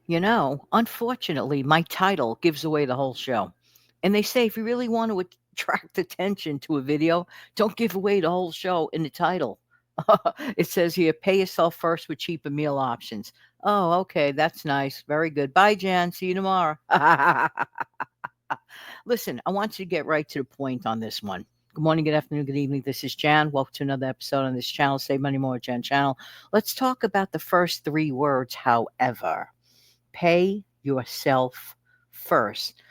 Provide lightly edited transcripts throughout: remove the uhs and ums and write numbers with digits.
Unfortunately, my title gives away the whole show. And they say if you really want to attract attention to a video, don't give away the whole show in the title. It says here, pay yourself first with cheaper meal options. Oh, okay, that's nice. Very good. Bye, Jan. See you tomorrow. Listen, I want you to get right to the point on this one. Good morning, good afternoon, good evening. This is Jan. Welcome to another episode on this channel, Save Money More Jan channel. Let's talk about the first three words, however. Pay yourself first.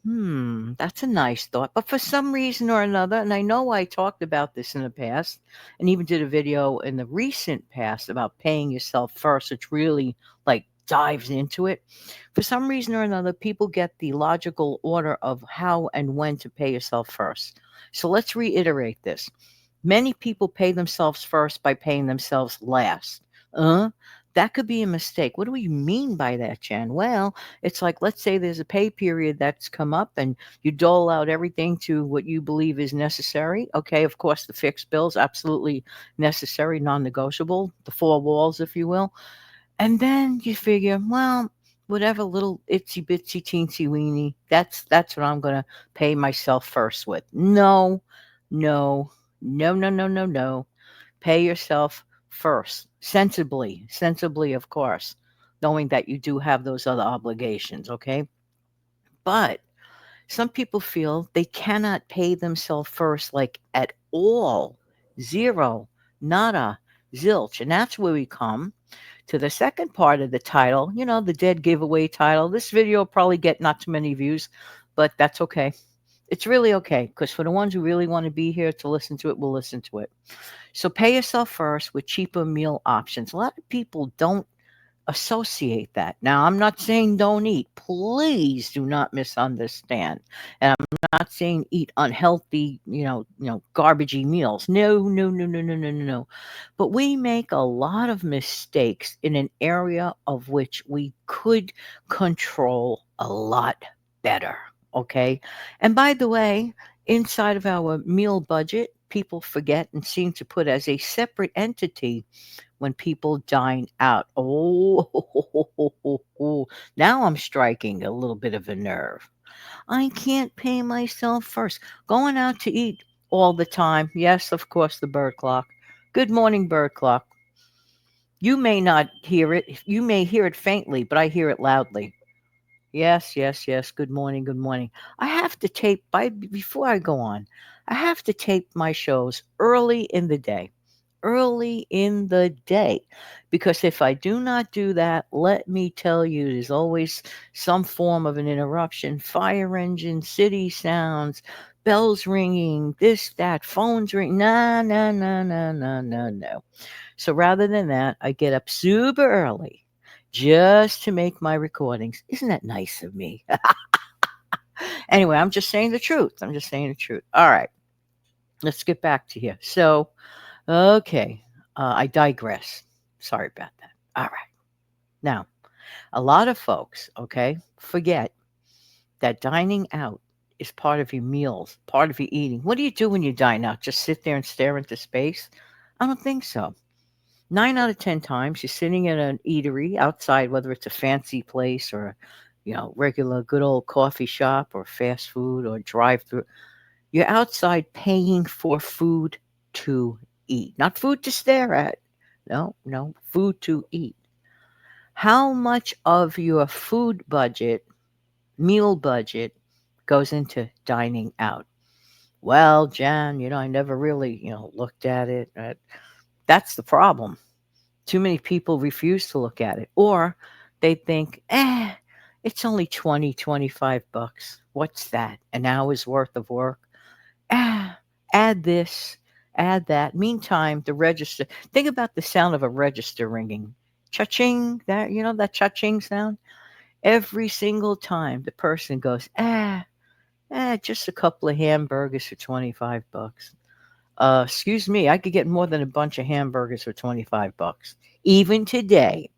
That's a nice thought. But for some reason or another, and I know I talked about this in the past and even did a video in the recent past about paying yourself first, which really like dives into it. For some reason or another, people get the logical order of how and when to pay yourself first. So let's reiterate this. Many people pay themselves first by paying themselves last. Uh, that could be a mistake. What do we mean by that, Jan? Well, it's like, let's say there's a pay period that's come up and you dole out everything to what you believe is necessary. Okay, of course, the fixed bills, absolutely necessary, non negotiable, the four walls, if you will. And then you figure, well, whatever little itsy bitsy teensy weeny, that's what I'm gonna pay myself first with. No, no, no, no, no, no, no. Pay yourself first, sensibly, of course, knowing that you do have those other obligations. Okay, but some people feel they cannot pay themselves first, like at all, zero, nada, zilch, and that's where we come to the second part of the title, the dead giveaway title. This video will probably get not too many views, but that's okay. It's really okay because for the ones who really want to be here to listen to it, we'll listen to it. So pay yourself first with cheaper meal options. A lot of people don't associate that. Now, I'm not saying don't eat. Please do not misunderstand. And I'm not saying eat unhealthy, garbagey meals. No, no, no, no, no, no, no, no. But we make a lot of mistakes in an area of which we could control a lot better. Okay. And by the way, inside of our meal budget, people forget and seem to put as a separate entity when people dine out. Oh, now I'm striking a little bit of a nerve. I can't pay myself first. Going out to eat all the time. Yes, of course, the bird clock. Good morning, bird clock. You may not hear it. You may hear it faintly, but I hear it loudly. Yes, yes, yes. Good morning, good morning. I have to tape before I go on. I have to tape my shows early in the day. Because if I do not do that, let me tell you, there's always some form of an interruption, fire engine, city sounds, bells ringing, this, that, phones ring. Nah, nah, nah, nah, nah, nah, no. So rather than that, I get up super early just to make my recordings. Isn't that nice of me? Anyway, I'm just saying the truth. I'm just saying the truth. All right, let's get back to here. So, okay, I digress. Sorry about that. All right. Now, a lot of folks, okay, forget that dining out is part of your meals, part of your eating. What do you do when you dine out? Just sit there and stare into space? I don't think so. 9 out of 10 times, you're sitting in an eatery outside, whether it's a fancy place or, regular good old coffee shop or fast food or drive through. You're outside paying for food to eat, not food to stare at. No, no, food to eat. How much of your food budget, meal budget, goes into dining out? Well, Jan, I never really, looked at it. That's the problem. Too many people refuse to look at it. Or they think, it's only 20, 25 bucks. What's that? An hour's worth of work? Add this, add that. Meantime, the register, think about the sound of a register ringing. Cha-ching, that cha-ching sound? Every single time the person goes, just a couple of hamburgers for 25 bucks. Excuse me, I could get more than a bunch of hamburgers for 25 bucks. Even today,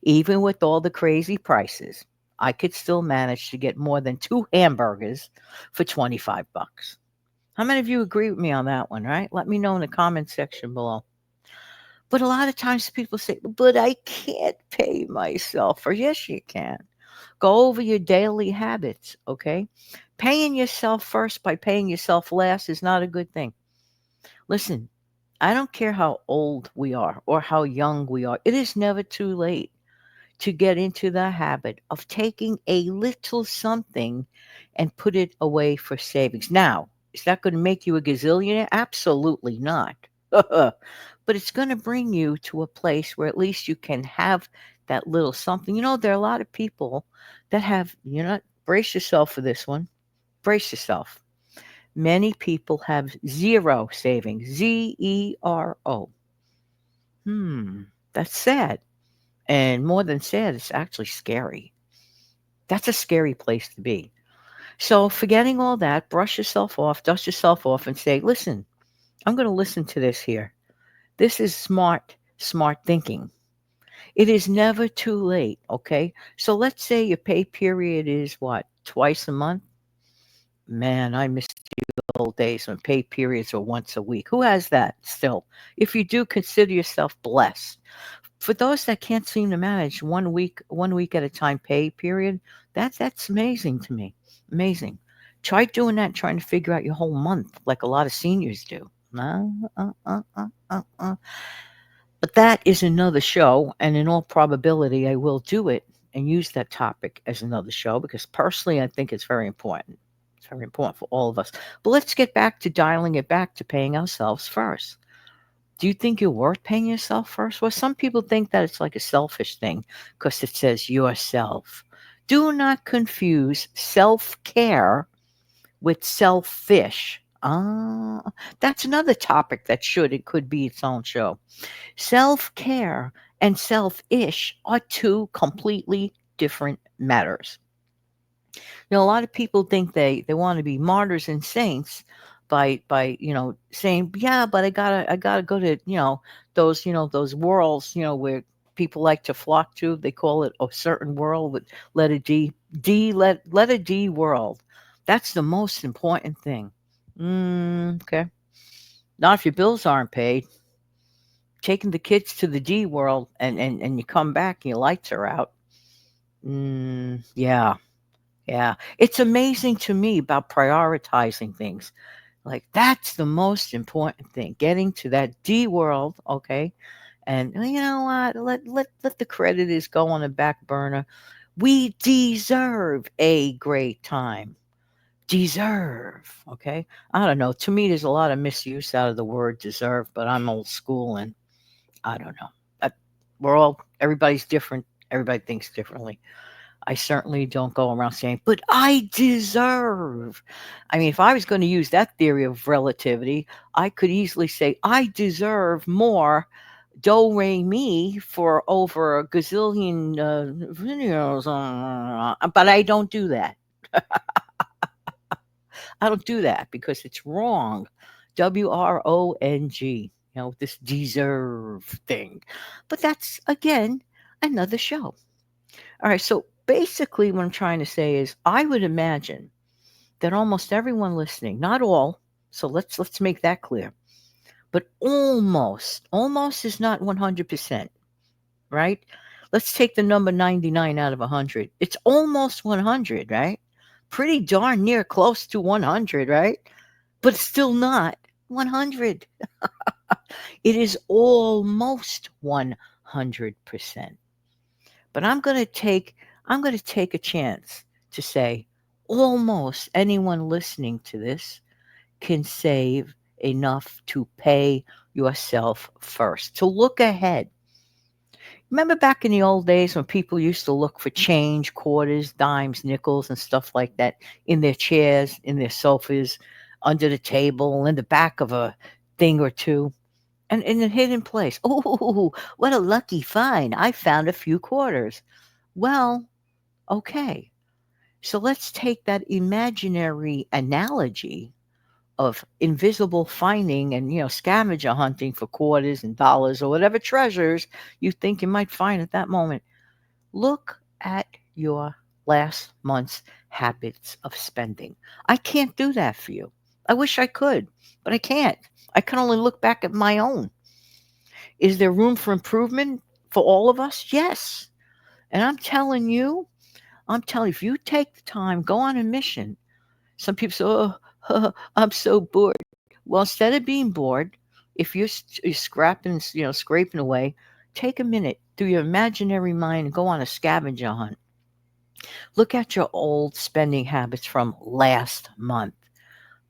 even with all the crazy prices, I could still manage to get more than two hamburgers for 25 bucks. How many of you agree with me on that one, right? Let me know in the comment section below. But a lot of times people say, but I can't pay myself. Or yes, you can. Go over your daily habits, okay? Paying yourself first by paying yourself last is not a good thing. Listen, I don't care how old we are or how young we are, it is never too late to get into the habit of taking a little something and put it away for savings. Now, is that going to make you a gazillionaire? Absolutely not. But it's going to bring you to a place where at least you can have that little something. You know, there are a lot of people that have, brace yourself for this one, brace yourself. Many people have zero savings, Zero. That's sad. And more than sad, it's actually scary. That's a scary place to be. So, forgetting all that, brush yourself off, dust yourself off, and say, listen, I'm going to listen to this here. This is smart, smart thinking. It is never too late, okay? So, let's say your pay period is what, twice a month? Man, I miss the old days when pay periods were once a week. Who has that still? If you do, consider yourself blessed. For those that can't seem to manage 1 week at a time pay period, that's amazing to me. Amazing. Try doing that, trying to figure out your whole month, like a lot of seniors do. But that is another show, and in all probability, I will do it and use that topic as another show because personally, I think it's very important. It's very important for all of us. But let's get back to dialing it back to paying ourselves first. Do you think you're worth paying yourself first? Well, some people think that it's like a selfish thing because it says yourself. Do not confuse self care with selfish. That's another topic that it could be its own show. Self care and selfish are two completely different matters. A lot of people think they want to be martyrs and saints by saying, yeah, but I gotta go to those worlds where people like to flock to. They call it a certain world with letter letter D world. That's the most important thing. Okay. Not if your bills aren't paid. Taking the kids to the D world and you come back and your lights are out. Yeah. Yeah, it's amazing to me about prioritizing things. Like that's the most important thing, getting to that D world, okay? And you know what? Let the creditors go on the back burner. We deserve a great time. Deserve, okay? I don't know. To me, there's a lot of misuse out of the word deserve, but I'm old school and I don't know. Uh, everybody's different. Everybody thinks differently. I certainly don't go around saying, but I deserve. I mean, if I was going to use that theory of relativity, I could easily say, I deserve more do re mi for over a gazillion videos. But I don't do that. I don't do that because it's wrong. WRONG, this deserve thing. But that's, again, another show. All right, so basically what I'm trying to say is I would imagine that almost everyone listening, not all, so let's make that clear, but almost is not 100%, right? Let's take the number 99 out of 100. It's almost 100, right? Pretty darn near close to 100, right? But still not 100. It is almost 100%. But I'm going to take a chance to say almost anyone listening to this can save enough to pay yourself first. To look ahead. Remember back in the old days when people used to look for change, quarters, dimes, nickels, and stuff like that in their chairs, in their sofas, under the table, in the back of a thing or two, and in a hidden place. Oh, what a lucky find. I found a few quarters. Well, okay. So let's take that imaginary analogy of invisible finding and scavenger hunting for quarters and dollars or whatever treasures you think you might find at that moment. Look at your last month's habits of spending. I can't do that for you. I wish I could, but I can't. I can only look back at my own. Is there room for improvement for all of us? Yes. And I'm telling you, if you take the time, go on a mission. Some people say, oh, I'm so bored. Well, instead of being bored, if you're scrapping, scraping away, take a minute through your imaginary mind and go on a scavenger hunt. Look at your old spending habits from last month.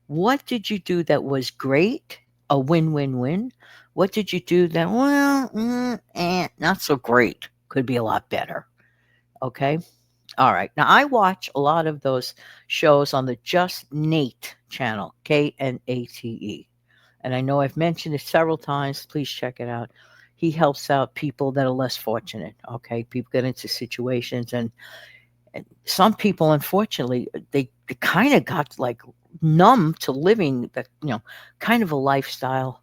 What did you do that was great? A win win win. What did you do that, well, not so great? Could be a lot better. Okay. All right. Now, I watch a lot of those shows on the Just Nate channel, KNATE. And I know I've mentioned it several times. Please check it out. He helps out people that are less fortunate. Okay. People get into situations, and some people, unfortunately, they kind of got like numb to living that, kind of a lifestyle.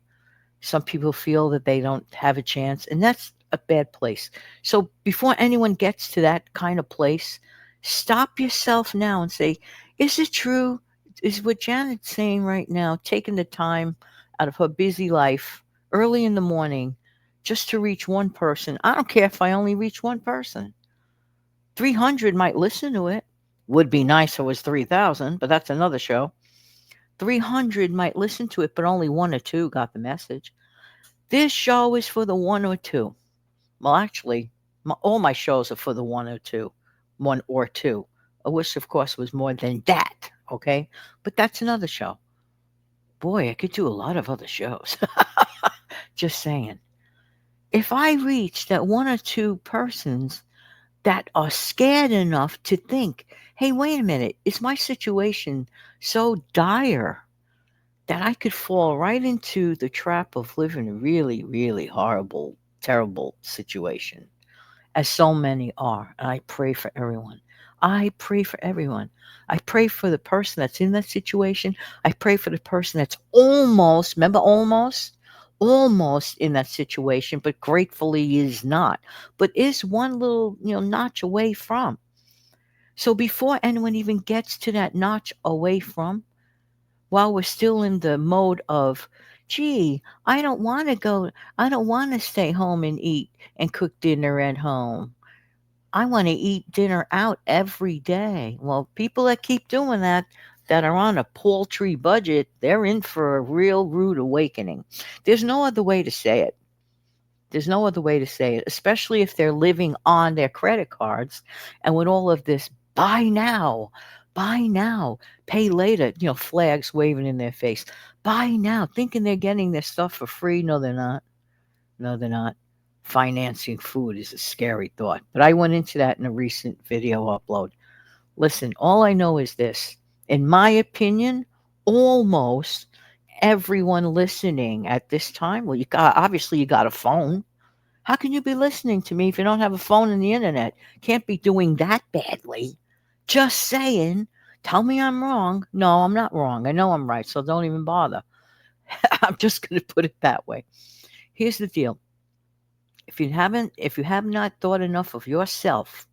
Some people feel that they don't have a chance, and that's a bad place. So before anyone gets to that kind of place, stop yourself now and say, is it true? Is what Janet's saying right now, taking the time out of her busy life early in the morning just to reach one person? I don't care if I only reach one person. 300 might listen to it. Would be nice if it was 3,000, but that's another show. 300 might listen to it, but only one or two got the message. This show is for the one or two. Well, actually, all my shows are for the one or two. One or two. I wish, of course, was more than that. Okay. But that's another show. Boy, I could do a lot of other shows. Just saying. If I reach that one or two persons that are scared enough to think, hey, wait a minute, is my situation so dire that I could fall right into the trap of living a really, really horrible, terrible situation, as so many are? And I pray for everyone. I pray for everyone. I pray for the person that's in that situation. I pray for the person that's almost, remember, almost in that situation, but gratefully is not, but is one little, notch away from. So before anyone even gets to that notch away from, while we're still in the mode of, gee, I don't want to stay home and eat and cook dinner at home. I want to eat dinner out every day. Well, people that keep doing that are on a paltry budget, they're in for a real rude awakening. There's no other way to say it. There's no other way to say it, especially if they're living on their credit cards and with all of this buy now, pay later, flags waving in their face. Buy now, thinking they're getting their stuff for free. No, they're not. No, they're not. Financing food is a scary thought. But I went into that in a recent video upload. Listen, all I know is this. In my opinion, almost everyone listening at this time, well, obviously you got a phone. How can you be listening to me if you don't have a phone and the internet? Can't be doing that badly. Just saying. Tell me I'm wrong. No, I'm not wrong. I know I'm right, so don't even bother. I'm just going to put it that way. Here's the deal. If you have not thought enough of yourself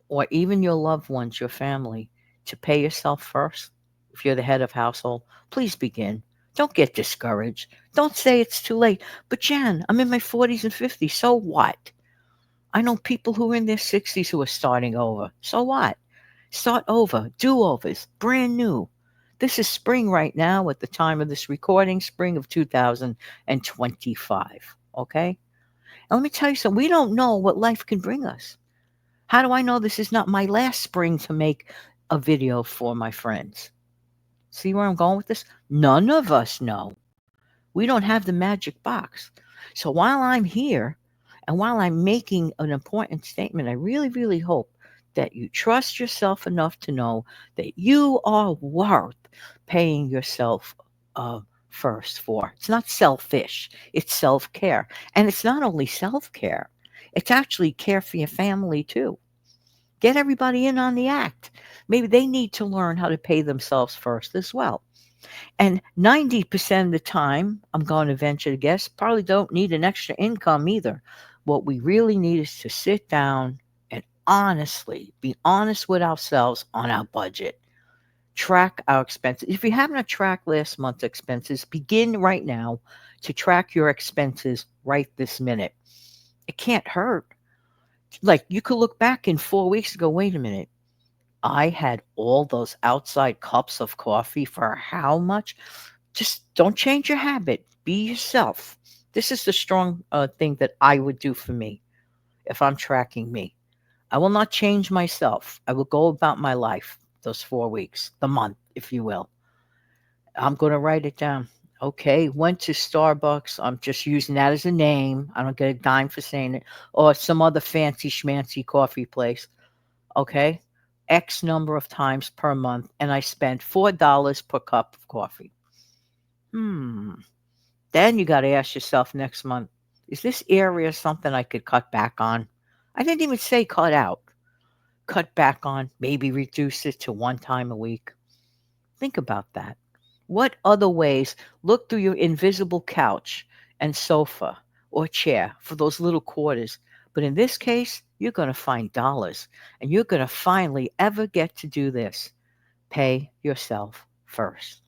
or even your loved ones, your family, to pay yourself first, if you're the head of household, please begin. Don't get discouraged. Don't say it's too late. But Jan, I'm in my 40s and 50s. So what? I know people who are in their 60s who are starting over. So what? Start over. Do-overs. Brand new. This is spring right now at the time of this recording, spring of 2025. Okay? And let me tell you something. We don't know what life can bring us. How do I know this is not my last spring to make a video for my friends? See where I'm going with this? None of us know. We don't have the magic box. So while I'm here and while I'm making an important statement, I really, really hope that you trust yourself enough to know that you are worth paying yourself first for. It's not selfish, it's self care. And it's not only self care, it's actually care for your family too. Get everybody in on the act. Maybe they need to learn how to pay themselves first as well. And 90% of the time, I'm going to venture to guess, probably don't need an extra income either. What we really need is to sit down and honestly be honest with ourselves on our budget. track our expenses. If you haven't tracked last month's expenses, begin right now to track your expenses right this minute. It can't hurt. Like you could look back in 4 weeks and go, wait a minute. I had all those outside cups of coffee for how much? Just don't change your habit. Be yourself. This is the strong thing that I would do for me if I'm tracking me. I will not change myself. I will go about my life those 4 weeks, the month, if you will. I'm going to write it down. Okay, went to Starbucks. I'm just using that as a name. I don't get a dime for saying it. Or some other fancy schmancy coffee place. Okay, X number of times per month, and I spent $4 per cup of coffee. Then you got to ask yourself next month, is this area something I could cut back on? I didn't even say cut out. Cut back on, maybe reduce it to one time a week. Think about that. What other ways? Look through your invisible couch and sofa or chair for those little quarters. But in this case, you're going to find dollars and you're going to finally ever get to do this. Pay yourself first.